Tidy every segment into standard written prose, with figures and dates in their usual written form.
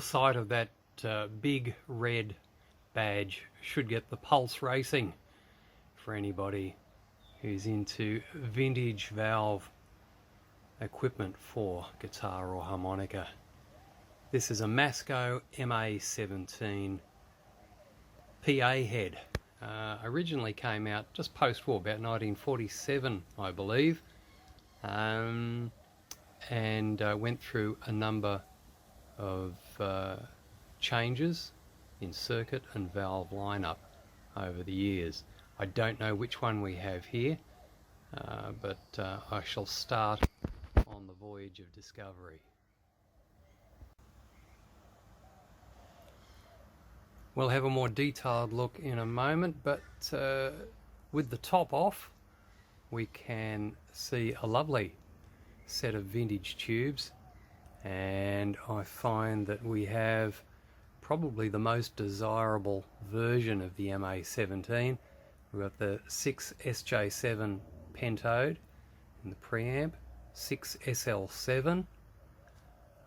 sight of that big red badge should get the pulse racing for anybody who's into vintage valve equipment for guitar or harmonica. This is a Masco MA 17 PA head. Originally came out just post-war, about 1947 I believe, and went through a number of changes in circuit and valve lineup over the years. I don't know which one we have here, but I shall start on the voyage of discovery. We'll have a more detailed look in a moment, but with the top off we can see a lovely set of vintage tubes, and I find that we have probably the most desirable version of the MA17. We've got the 6 SJ7 pentode in the preamp, 6 SL7,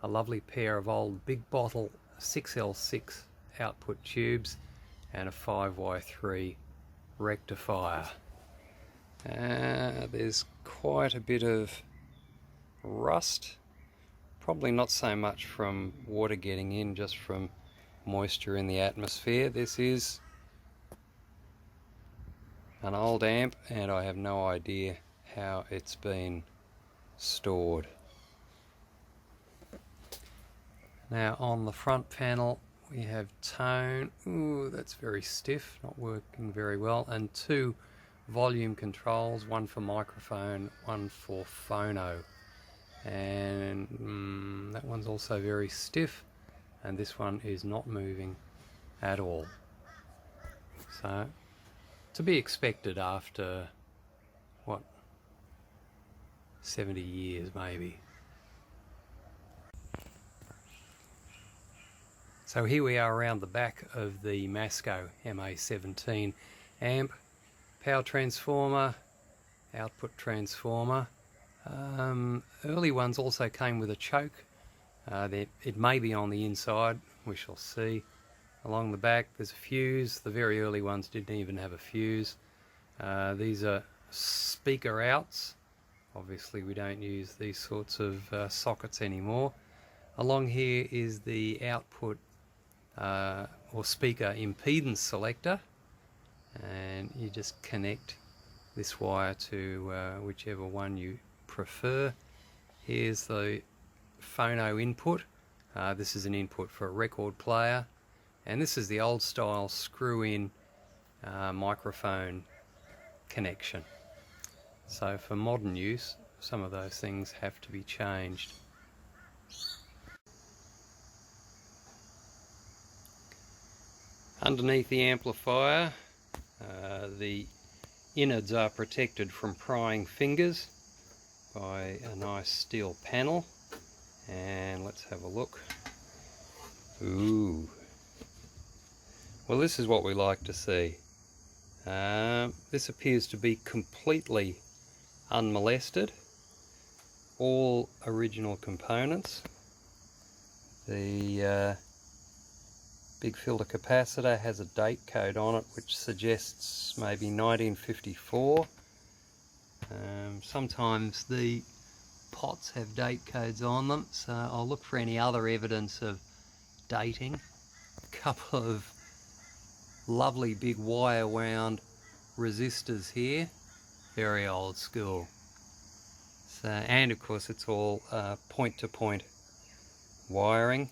a lovely pair of old big bottle 6L6 output tubes, and a 5Y3 rectifier. There's quite a bit of rust, probably not so much from water getting in, just from moisture in the atmosphere. This is an old amp and I have no idea how it's been stored. Now on the front panel we have tone. Ooh, that's very stiff, not working very well, and two volume controls, one for microphone, one for phono, and that one's also very stiff, and this one is not moving at all. So to be expected after what, 70 years maybe. So here we are around the back of the Masco MA17 amp. Power transformer, output transformer. Early ones also came with a choke. It may be on the inside, we shall see. Along the back there's a fuse. The very early ones didn't even have a fuse. These are speaker outs. Obviously we don't use these sorts of sockets anymore. Along here is the output or speaker impedance selector, and you just connect this wire to whichever one you prefer. Here's the phono input. This is an input for a record player, and this is the old style screw-in microphone connection. So for modern use some of those things have to be changed. Underneath the amplifier, the innards are protected from prying fingers by a nice steel panel, and let's have a look. Ooh, well, this is what we like to see. This appears to be completely unmolested, all original components. The big filter capacitor has a date code on it which suggests maybe 1954. Sometimes the pots have date codes on them, so I'll look for any other evidence of dating. A couple of lovely big wire wound resistors here, very old school. So, and of course it's all point to point wiring.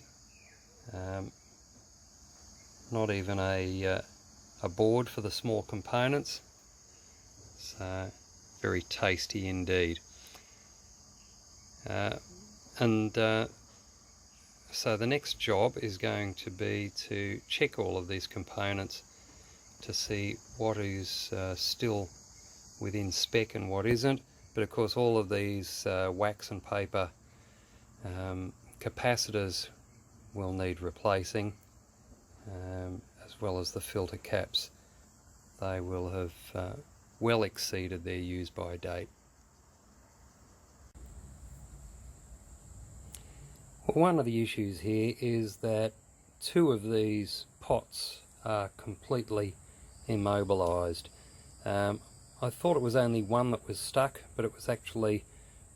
Not even a board for the small components, so very tasty indeed. So the next job is going to be to check all of these components to see what is still within spec and what isn't. But of course all of these wax and paper capacitors will need replacing, as well as the filter caps. They will have well exceeded their use by date. Well, one of the issues here is that two of these pots are completely immobilized. I thought it was only one that was stuck, but it was actually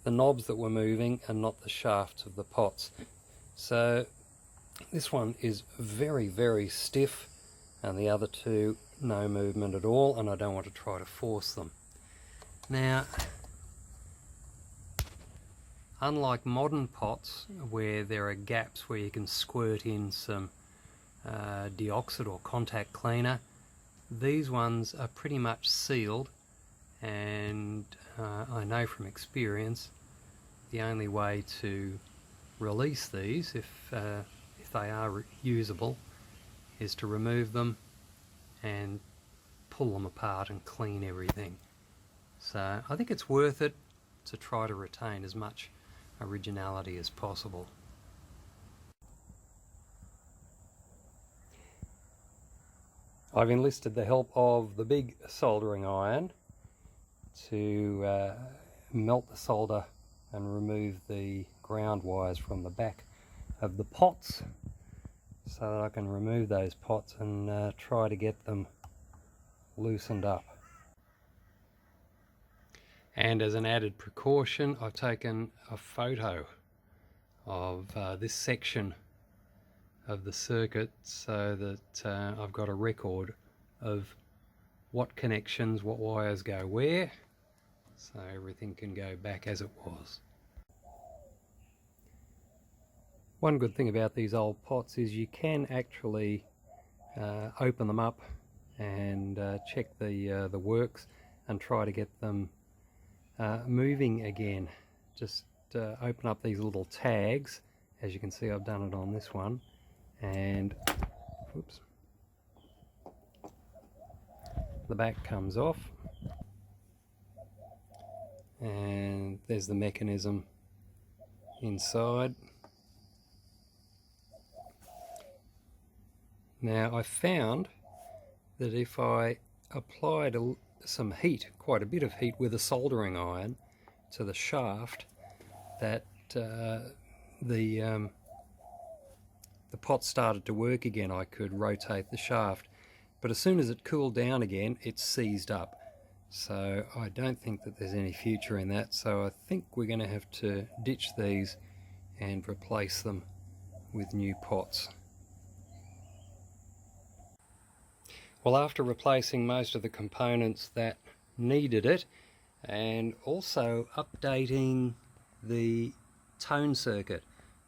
the knobs that were moving and not the shafts of the pots. So this one is very, very stiff, and the other two no movement at all, and I don't want to try to force them. Now, unlike modern pots where there are gaps where you can squirt in some deoxit or contact cleaner, these ones are pretty much sealed, and I know from experience the only way to release these, if they are usable, is to remove them and pull them apart and clean everything. So I think it's worth it to try to retain as much originality as possible. I've enlisted the help of the big soldering iron to melt the solder and remove the ground wires from the back of the pots, so that I can remove those pots and try to get them loosened up. And as an added precaution, I've taken a photo of this section of the circuit so that I've got a record of what connections, what wires go where, so everything can go back as it was. One good thing about these old pots is you can actually open them up and check the works and try to get them moving again. Just open up these little tags. As you can see, I've done it on this one, and whoops, the back comes off, and there's the mechanism inside. Now, I found that if I applied some heat, quite a bit of heat, with a soldering iron to the shaft, that the pot started to work again. I could rotate the shaft, but as soon as it cooled down again, it seized up. So I don't think that there's any future in that, so I think we're going to have to ditch these and replace them with new pots. Well, after replacing most of the components that needed it, and also updating the tone circuit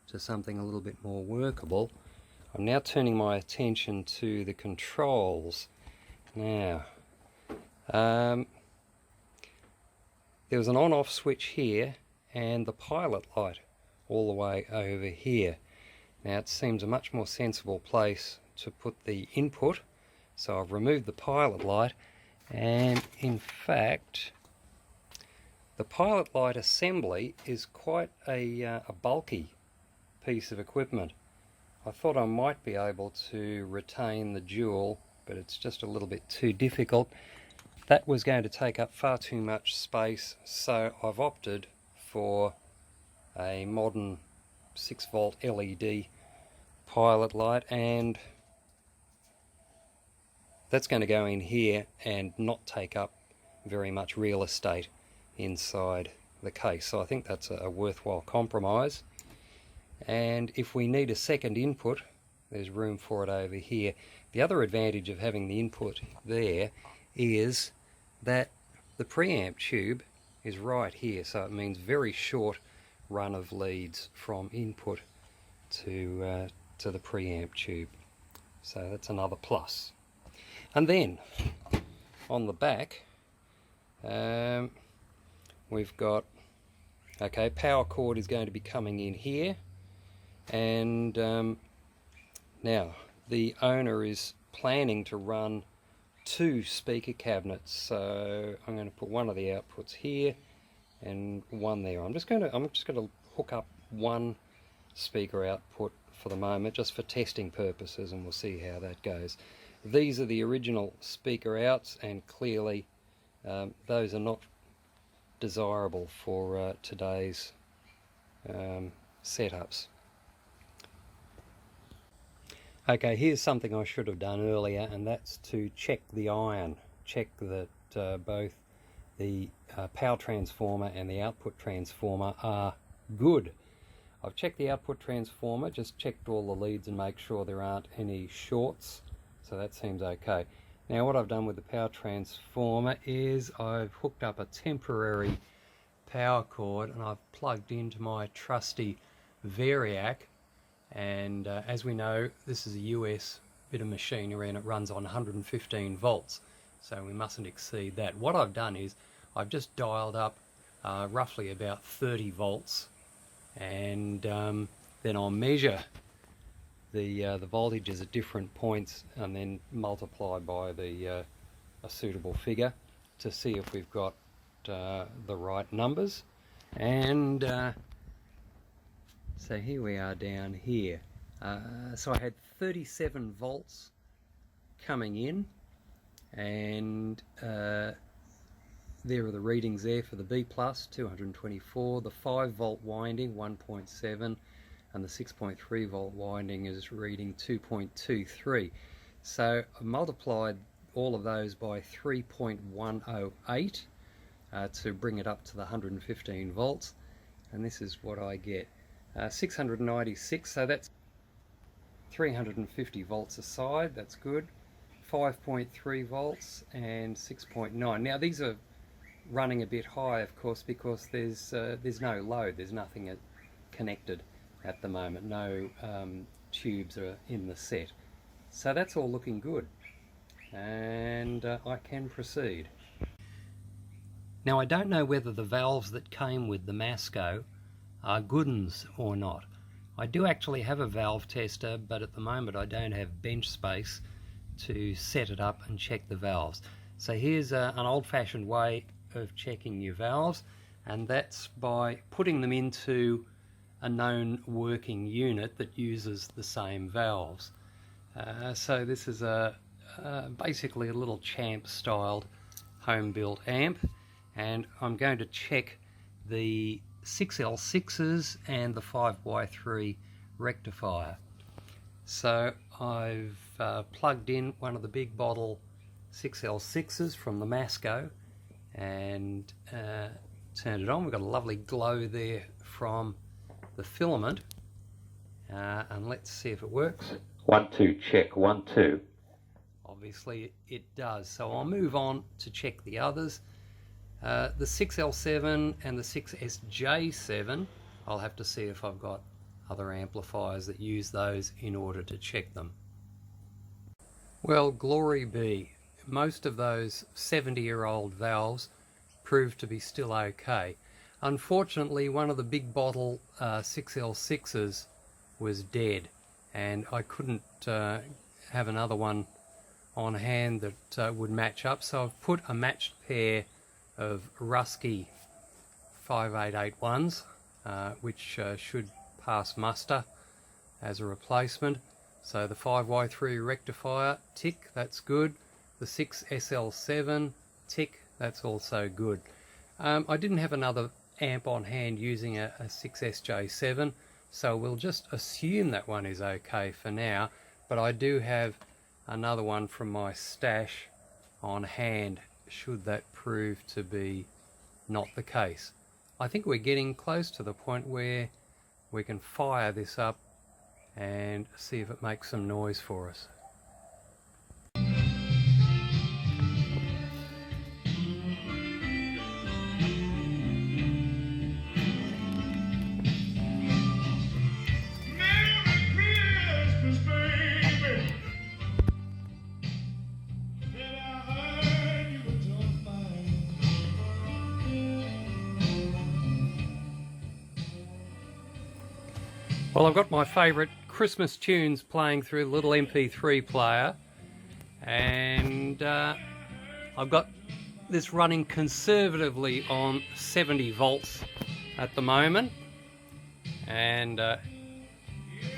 to something a little bit more workable, I'm now turning my attention to the controls. Now, there was an on-off switch here and the pilot light all the way over here. Now, it seems a much more sensible place to put the input, so I've removed the pilot light, and in fact the pilot light assembly is quite a bulky piece of equipment. I thought I might be able to retain the dual, but it's just a little bit too difficult. That was going to take up far too much space, so I've opted for a modern 6-volt LED pilot light, and that's going to go in here and not take up very much real estate inside the case. So I think that's a worthwhile compromise. And if we need a second input, there's room for it over here. The other advantage of having the input there is that the preamp tube is right here, so it means very short run of leads from input to the preamp tube. So that's another plus. And then on the back, we've got, okay, power cord is going to be coming in here, and now the owner is planning to run 2 speaker cabinets, so I'm going to put one of the outputs here and one there. I'm just going to hook up one speaker output for the moment, just for testing purposes, and we'll see how that goes. These are the original speaker outs, and clearly those are not desirable for today's setups. Okay, here's something I should have done earlier, and that's to check the iron. Check that both the power transformer and the output transformer are good. I've checked the output transformer, just checked all the leads and make sure there aren't any shorts, so that seems okay. Now what I've done with the power transformer is I've hooked up a temporary power cord and I've plugged into my trusty Variac, and as we know, this is a US bit of machinery and it runs on 115 volts, so we mustn't exceed that. What I've done is I've just dialed up roughly about 30 volts, and then I'll measure the voltages at different points and then multiply by a suitable figure to see if we've got the right numbers. And so here we are down here. So I had 37 volts coming in, and there are the readings there for the B plus, 224, the 5 volt winding 1.7, and the 6.3 volt winding is reading 2.23. So I multiplied all of those by 3.108 to bring it up to the 115 volts, and this is what I get. 696, so that's 350 volts a side, that's good. 5.3 volts and 6.9. Now these are running a bit high, of course, because there's no load, there's nothing connected at the moment, no tubes are in the set. So that's all looking good, and I can proceed. Now I don't know whether the valves that came with the Masco are good uns or not. I do actually have a valve tester, but at the moment I don't have bench space to set it up and check the valves. So here's an old-fashioned way of checking your valves, and that's by putting them into a known working unit that uses the same valves. So this is basically a little champ styled home built amp, and I'm going to check the 6L6s and the 5Y3 rectifier. So I've plugged in one of the big bottle 6L6s from the Masco and turned it on. We've got a lovely glow there from the filament, and let's see if it works. 1 2 check, 1 2. Obviously it does, so I'll move on to check the others. The 6L7 and the 6SJ7, I'll have to see if I've got other amplifiers that use those in order to check them. Well, glory be, most of those 70-year-old valves proved to be still okay. Unfortunately, one of the big bottle 6L6s was dead, and I couldn't have another one on hand that would match up, so I've put a matched pair of Rusky 5881s, which should pass muster as a replacement. So the 5Y3 rectifier, tick, that's good. The 6SL7, tick, that's also good. I didn't have another amp on hand using a 6SJ7, so we'll just assume that one is okay for now, but I do have another one from my stash on hand should that prove to be not the case. I think we're getting close to the point where we can fire this up and see if it makes some noise for us. Well, I've got my favourite Christmas tunes playing through the little MP3 player, and I've got this running conservatively on 70 volts at the moment, and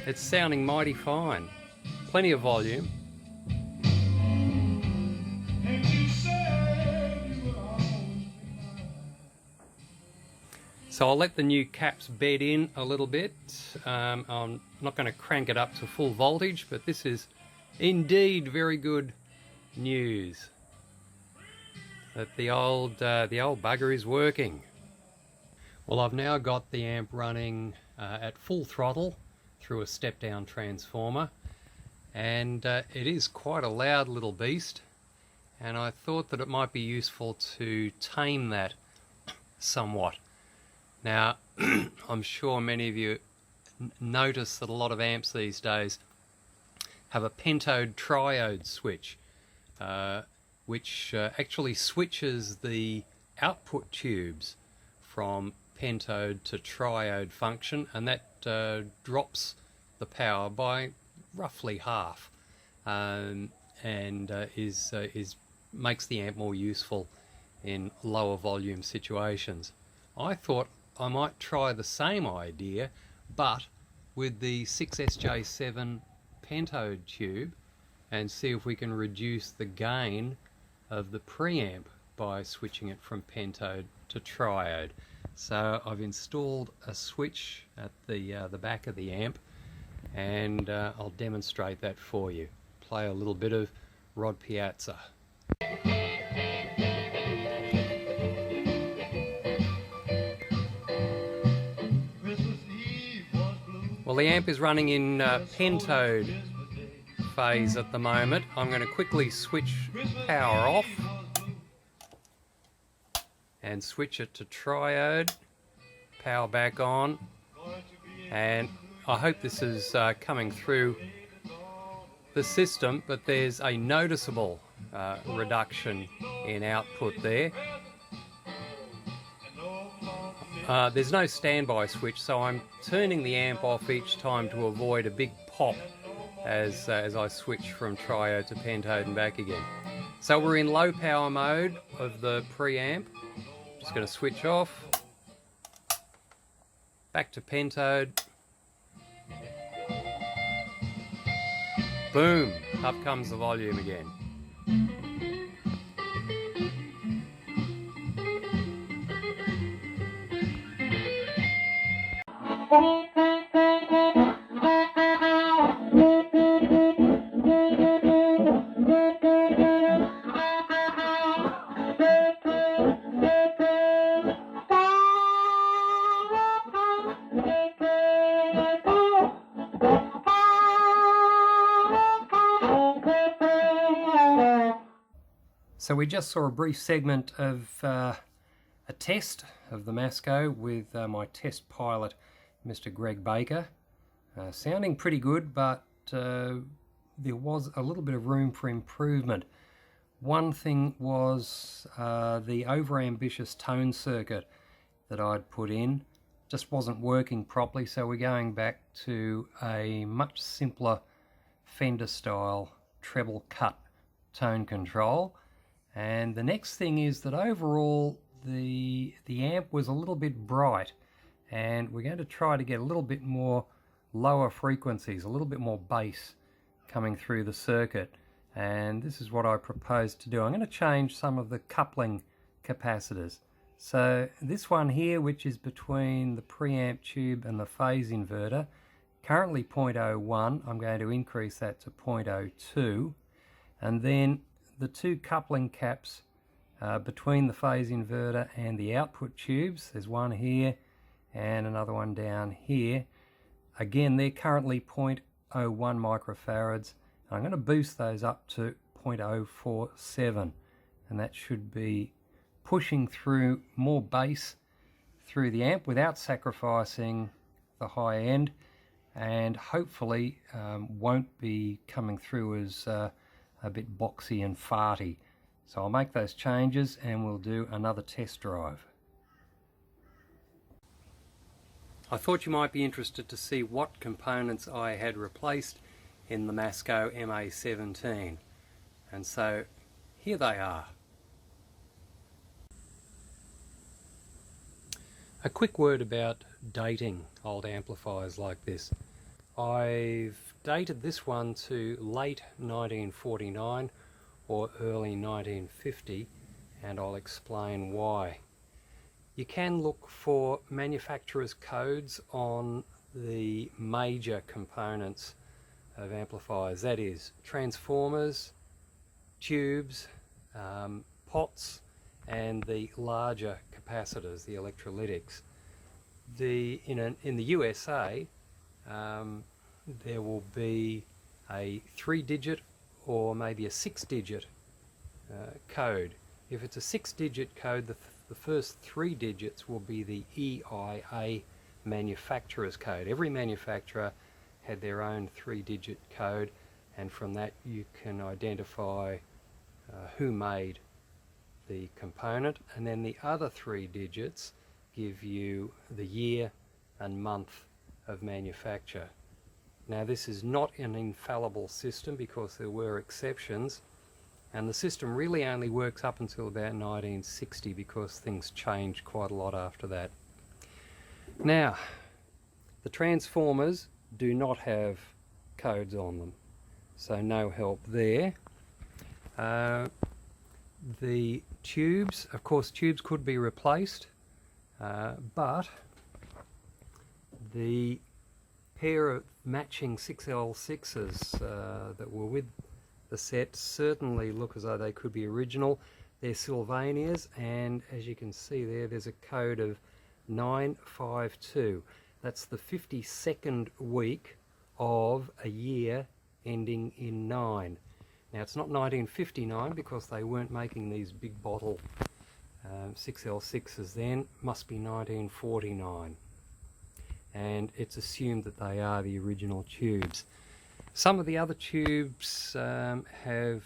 it's sounding mighty fine. Plenty of volume. So I'll let the new caps bed in a little bit. I'm not going to crank it up to full voltage, but this is indeed very good news that the old bugger is working. Well, I've now got the amp running at full throttle through a step-down transformer, and it is quite a loud little beast, and I thought that it might be useful to tame that somewhat. Now, I'm sure many of you notice that a lot of amps these days have a pentode triode switch, which actually switches the output tubes from pentode to triode function, and that drops the power by roughly half, and makes the amp more useful in lower volume situations. I thought I might try the same idea, but with the 6SJ7 pentode tube, and see if we can reduce the gain of the preamp by switching it from pentode to triode. So I've installed a switch at the back of the amp, and I'll demonstrate that for you. Play a little bit of Rod Piazza. Well, the amp is running in pentode phase at the moment. I'm going to quickly switch power off and switch it to triode, power back on, and I hope this is coming through the system, but there's a noticeable reduction in output there. There's no standby switch, so I'm turning the amp off each time to avoid a big pop as I switch from triode to pentode and back again. So we're in low power mode of the preamp. Just going to switch off, back to pentode, boom, up comes the volume again. So we just saw a brief segment of a test of the Masco with my test pilot, Mr. Greg Baker. Sounding pretty good, but there was a little bit of room for improvement. One thing was the overambitious tone circuit that I'd put in just wasn't working properly, so we're going back to a much simpler Fender style treble cut tone control. And the next thing is that overall the amp was a little bit bright, and we're going to try to get a little bit more lower frequencies, a little bit more bass coming through the circuit, and this is what I propose to do. I'm going to change some of the coupling capacitors. So this one here, which is between the preamp tube and the phase inverter, currently 0.01, I'm going to increase that to 0.02, and then the two coupling caps between the phase inverter and the output tubes, there's one here and another one down here. Again, they're currently 0.01 microfarads. I'm going to boost those up to 0.047, and that should be pushing through more bass through the amp without sacrificing the high end, and hopefully won't be coming through as a bit boxy and farty. So I'll make those changes and we'll do another test drive. I thought you might be interested to see what components I had replaced in the Masco MA17, and so here they are. A quick word about dating old amplifiers like this. I've dated this one to late 1949 or early 1950, and I'll explain why. You can look for manufacturer's codes on the major components of amplifiers, that is transformers, tubes, pots, and the larger capacitors, the electrolytics. In the USA, there will be a 3-digit or maybe a 6-digit code. If it's a 6-digit code, the first 3 digits will be the EIA manufacturer's code. Every manufacturer had their own 3-digit code, and from that you can identify who made the component, and then the other 3 digits give you the year and month of manufacture. Now, this is not an infallible system because there were exceptions, and the system really only works up until about 1960 because things changed quite a lot after that. Now, the transformers do not have codes on them, so no help there. The tubes, of course, tubes could be replaced, but the pair of matching 6L6s that were with the set certainly look as though they could be original. They're Sylvanias, and as you can see there's a code of 952. That's the 52nd week of a year ending in 9. Now, it's not 1959 because they weren't making these big bottle 6L6s then. Must be 1949. And it's assumed that they are the original tubes. Some of the other tubes have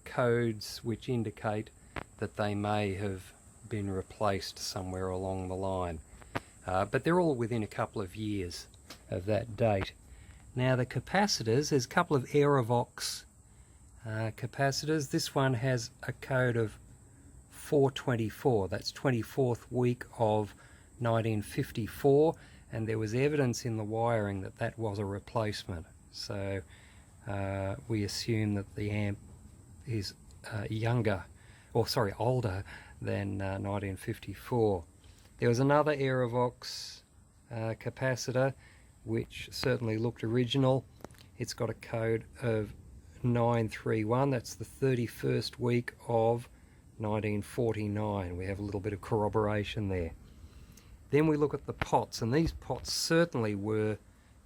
codes which indicate that they may have been replaced somewhere along the line. But they're all within a couple of years of that date. Now, the capacitors, there's a couple of Aerovox capacitors. This one has a code of 424. That's 24th week of 1954, and there was evidence in the wiring that that was a replacement. So we assume that the amp is older than 1954. There was another Aerovox capacitor which certainly looked original. It's got a code of 931. That's the 31st week of 1949. We have a little bit of corroboration there. Then we look at the pots, and these pots certainly were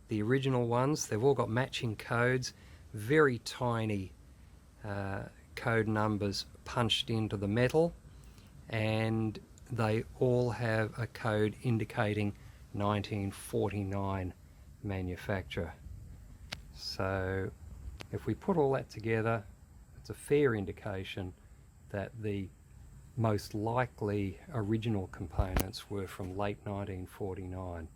the original ones. They've all got matching codes, very tiny code numbers punched into the metal, and they all have a code indicating 1949 manufacture. So if we put all that together, it's a fair indication that the most likely original components were from late 1949.